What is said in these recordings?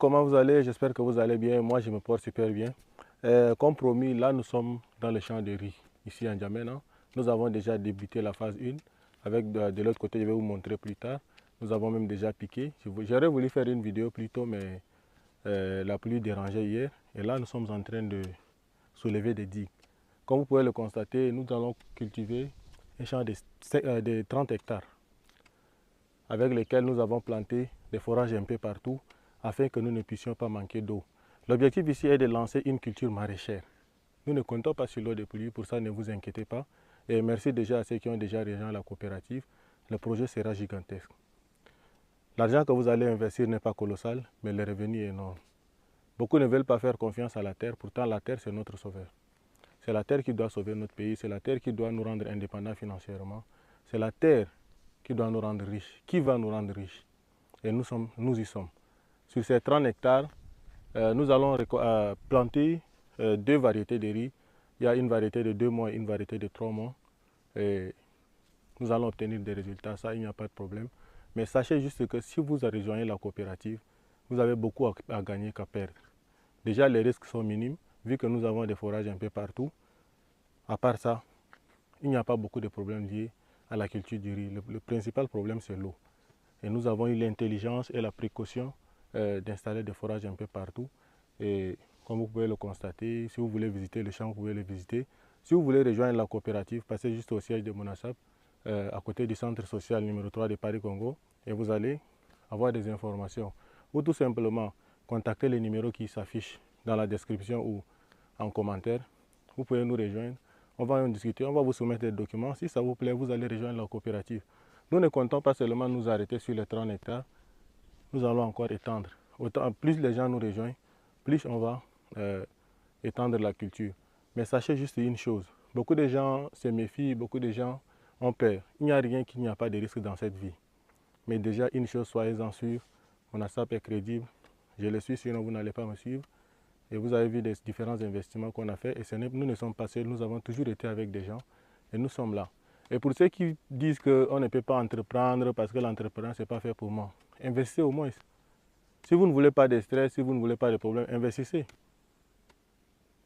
comment vous allez? J'espère que vous allez bien. Moi, je me porte super bien. Comme promis, là, nous sommes dans le champ de riz, ici en N'Djamena. Nous avons déjà débuté la phase 1. Avec de l'autre côté, je vais vous montrer plus tard. Nous avons même déjà piqué. J'aurais voulu faire une vidéo plus tôt, mais la pluie dérangeait hier. Et là, nous sommes en train de soulever des digues. Comme vous pouvez le constater, nous allons cultiver un champ de 30 hectares avec lesquels nous avons planté des forages un peu partout afin que nous ne puissions pas manquer d'eau. L'objectif ici est de lancer une culture maraîchère. Nous ne comptons pas sur l'eau de pluie, pour ça ne vous inquiétez pas. Et merci déjà à ceux qui ont déjà rejoint la coopérative. Le projet sera gigantesque. L'argent que vous allez investir n'est pas colossal, mais le revenu est énorme. Beaucoup ne veulent pas faire confiance à la terre, pourtant la terre c'est notre sauveur. C'est la terre qui doit sauver notre pays, c'est la terre qui doit nous rendre indépendants financièrement. C'est la terre qui doit nous rendre riches. Qui va nous rendre riches? Et nous y sommes. Sur ces 30 hectares, nous allons planter 2 variétés de riz. Il y a une variété de 2 mois et une variété de 3 mois. Et nous allons obtenir des résultats, ça, il n'y a pas de problème. Mais sachez juste que si vous rejoignez la coopérative, vous avez beaucoup à gagner qu'à perdre. Déjà, les risques sont minimes, vu que nous avons des forages un peu partout. À part ça, il n'y a pas beaucoup de problèmes liés à la culture du riz. Le principal problème, c'est l'eau. Et nous avons eu l'intelligence et la précaution d'installer des forages un peu partout. Et comme vous pouvez le constater, si vous voulez visiter le champ, vous pouvez le visiter. Si vous voulez rejoindre la coopérative, passez juste au siège de Monasap, à côté du centre social numéro 3 de Paris-Congo, et vous allez avoir des informations. Ou tout simplement, contacter les numéros qui s'affichent dans la description ou en commentaire. Vous pouvez nous rejoindre. On va en discuter, on va vous soumettre des documents. Si ça vous plaît, vous allez rejoindre la coopérative. Nous ne comptons pas seulement nous arrêter sur les 30 hectares. Nous allons encore étendre. Plus les gens nous rejoignent, plus on va étendre la culture. Mais sachez juste une chose. Beaucoup de gens se méfient, beaucoup de gens ont peur. Il n'y a rien qu'il n'y a pas de risque dans cette vie. Mais déjà, une chose, soyez-en sûrs, mon ASAP est crédible. Je le suis, sinon vous n'allez pas me suivre. Et vous avez vu des différents investissements qu'on a fait. Et nous ne sommes pas seuls, nous avons toujours été avec des gens. Et nous sommes là. Et pour ceux qui disent qu'on ne peut pas entreprendre parce que l'entrepreneuriat, ce n'est pas fait pour moi, investissez au moins. Si vous ne voulez pas de stress, si vous ne voulez pas de problème, investissez.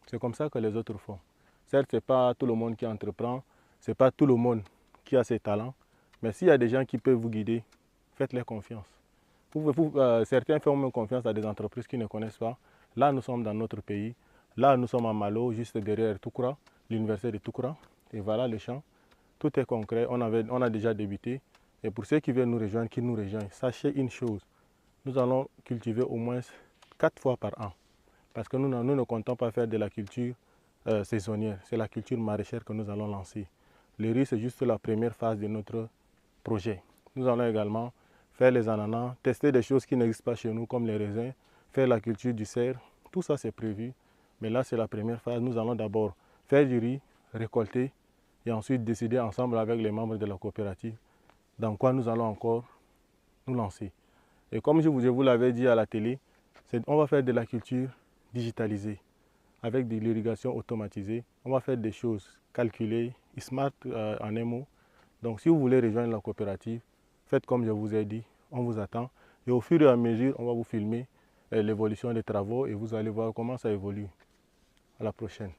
C'est comme ça que les autres font. Certes, ce n'est pas tout le monde qui entreprend, ce n'est pas tout le monde qui a ses talents, mais s'il y a des gens qui peuvent vous guider, faites-leur confiance. Certains font même confiance à des entreprises qui ne connaissent pas. Là, nous sommes dans notre pays. Là, nous sommes à Malo, juste derrière Toukoura, l'université de Toukoura. Et voilà le champ. Tout est concret. On a déjà débuté. Et pour ceux qui veulent nous rejoindre, qui nous rejoignent, sachez une chose. Nous allons cultiver au moins 4 fois par an. Parce que nous ne comptons pas faire de la culture saisonnière. C'est la culture maraîchère que nous allons lancer. Le riz, c'est juste la première phase de notre projet. Nous allons également faire les ananas, tester des choses qui n'existent pas chez nous, comme les raisins, faire la culture du cerf. Tout ça, c'est prévu. Mais là, c'est la première phase. Nous allons d'abord faire du riz, récolter, et ensuite décider ensemble avec les membres de la coopérative dans quoi nous allons encore nous lancer. Et comme je vous l'avais dit à la télé, on va faire de la culture digitalisée avec de l'irrigation automatisée. On va faire des choses calculées, smart en un mot. Donc si vous voulez rejoindre la coopérative, faites comme je vous ai dit, on vous attend. Et au fur et à mesure, on va vous filmer l'évolution des travaux et vous allez voir comment ça évolue. À la prochaine.